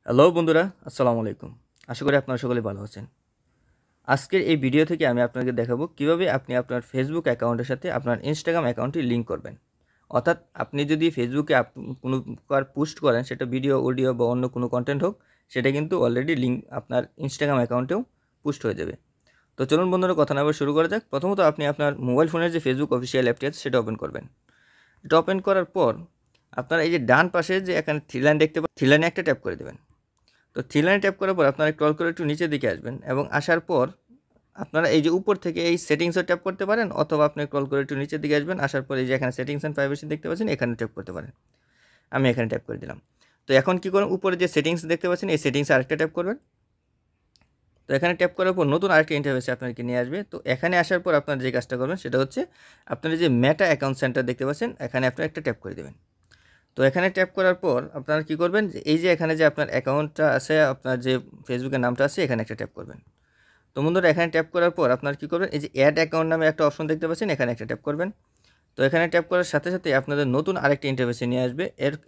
Hello বন্ধুরা, আসসালামু আলাইকুম। আশা করি আপনারা সকলে ভালো আছেন। আজকের এই ভিডিও থেকে আমি আপনাকে দেখাবো কিভাবে আপনি আপনার ফেসবুক অ্যাকাউন্টের সাথে আপনার ইনস্টাগ্রাম অ্যাকাউন্টটি লিঙ্ক করবেন। অর্থাৎ আপনি যদি ফেসবুকে কোনো প্রকার পোস্ট করেন, সেটা ভিডিও, অডিও বা অন্য কোনো কন্টেন্ট হোক, সেটা কিন্তু অলরেডি লিঙ্ক আপনার ইনস্টাগ্রাম অ্যাকাউন্টেও পোস্ট হয়ে যাবে। তো চলুন বন্ধুরা, কথা না বলে শুরু করা যাক। প্রথমত আপনি আপনার মোবাইল ফোনের যে ফেসবুক অফিসিয়াল অ্যাপটি আছে সেটা ওপেন করবেন। এটা ওপেন করার পর আপনারা এই যে ডান পাশে যে এখানে থ্রি লাইন দেখতে পাচ্ছেন, থ্রি লাইনে একটা ট্যাপ করে দেবেন। তো থ্রি লাইনে ট্যাপ করার পর আপনারা স্ক্রল করে একটু নিচের দিকে আসবেন এবং আসার পর আপনারা এই যে উপর থেকে এই সেটিংসও ট্যাপ করতে পারেন, অথবা আপনি স্ক্রল করে একটু নিচের দিকে আসবেন। আসার পর এই যে এখানে সেটিংস অ্যান্ড প্রাইভেসি দেখতে পাচ্ছেন, এখানে ট্যাপ করতে পারেন। আমি এখানে ট্যাপ করে দিলাম। তো এখন কী করুন, উপরে যে সেটিংস দেখতে পাচ্ছেন, এই সেটিংসে আরেকটা ট্যাপ করবেন। তো এখানে ট্যাপ করার পর নতুন আরেকটা ইন্টারফেসে আপনাকে নিয়ে আসবে। তো এখানে আসার পর আপনারা যে কাজটা করবেন সেটা হচ্ছে, আপনার যে মেটা অ্যাকাউন্ট সেন্টার দেখতে পাচ্ছেন, এখানে আপনারা একটা ট্যাপ করে দেবেন। তো এখানে ট্যাপ করার পর আপনারা কী করবেন, যে এই যে এখানে যে আপনার অ্যাকাউন্টটা আছে, আপনার যে ফেসবুকের নামটা আছে, এখানে একটা ট্যাপ করবেন। তো বন্ধুরা, এখানে ট্যাপ করার পর আপনারা কী করবেন, এই যে অ্যাড অ্যাকাউন্ট নামে একটা অপশন দেখতে পাচ্ছেন, এখানে একটা ট্যাপ করবেন। তো এখানে ট্যাপ করার সাথে সাথে আপনাদের নতুন আরেকটা ইন্টারফেসে নিয়ে আসবে।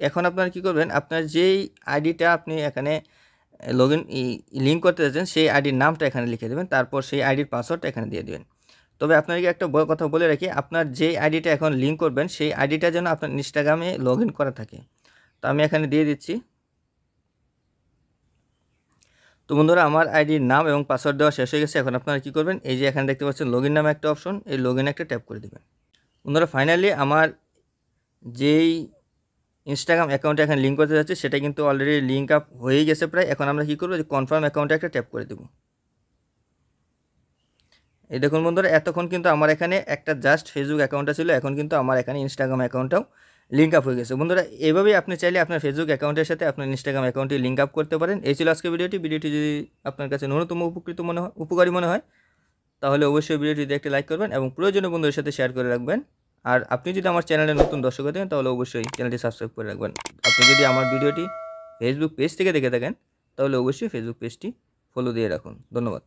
এখন আপনারা কী করবেন, আপনার যেই আইডিটা আপনি এখানে লিঙ্ক করতে যাচ্ছেন, সেই আইডির নামটা এখানে লিখে দেবেন। তারপর সেই আইডির পাসওয়ার্ডটা এখানে দিয়ে দেবেন। তবে আপনাকে একটা কথা বলে রাখি, আপনার যেই আইডিটা এখন লিঙ্ক করবেন, সেই আইডিটা যেন আপনার ইনস্টাগ্রামে লগ ইন করা থাকে। তো আমি এখানে দিয়ে দিচ্ছি। তো বন্ধুরা, আমার আইডির নাম এবং পাসওয়ার্ড দেওয়া শেষ হয়ে গেছে। এখন আপনারা কী করবেন, এই যে এখানে দেখতে পাচ্ছেন লগইন নামে একটা অপশন, এই লগইনে একটা ট্যাপ করে দেবেন। বন্ধুরা, ফাইনালি আমার যেই ইনস্টাগ্রাম অ্যাকাউন্টে এখানে লিঙ্ক করতে যাচ্ছে, সেটা কিন্তু অলরেডি লিঙ্ক আপ হয়েই গেছে প্রায়। এখন আমরা কী করবো, যে কনফার্ম অ্যাকাউন্টে একটা ট্যাপ করে দেবো। এই দেখুন বন্ধুরা, এতক্ষণ কিন্তু আমার এখানে একটা জাস্ট ফেসবুক অ্যাকাউন্টটা ছিল, এখন কিন্তু আমার এখানে ইনস্টাগ্রাম অ্যাকাউন্টটাও লিঙ্ক আপ হয়ে গেছে। বন্ধুরা, এভাবেই আপনি চাইলে আপনার ফেসবুক অ্যাকাউন্টের সাথে আপনার ইনস্টাগ্রাম অ্যাকাউন্টটি লিঙ্ক আপ করতে পারেন। এই ছিল আজকের ভিডিওটি যদি আপনার কাছে ন্যূনতম উপকারী মনে হয়, তাহলে অবশ্যই ভিডিওটিতে একটি লাইক করবেন এবং প্রয়োজনীয় বন্ধুদের সাথে শেয়ার করে রাখবেন। আর আপনি যদি আমার চ্যানেলে নতুন দর্শক হয়ে থাকেন, তাহলে অবশ্যই চ্যানেলটি সাবস্ক্রাইব করে রাখবেন। আপনি যদি আমার ভিডিওটি ফেসবুক পেজ থেকে দেখে থাকেন, তাহলে অবশ্যই ফেসবুক পেজটি ফলো দিয়ে রাখুন। ধন্যবাদ।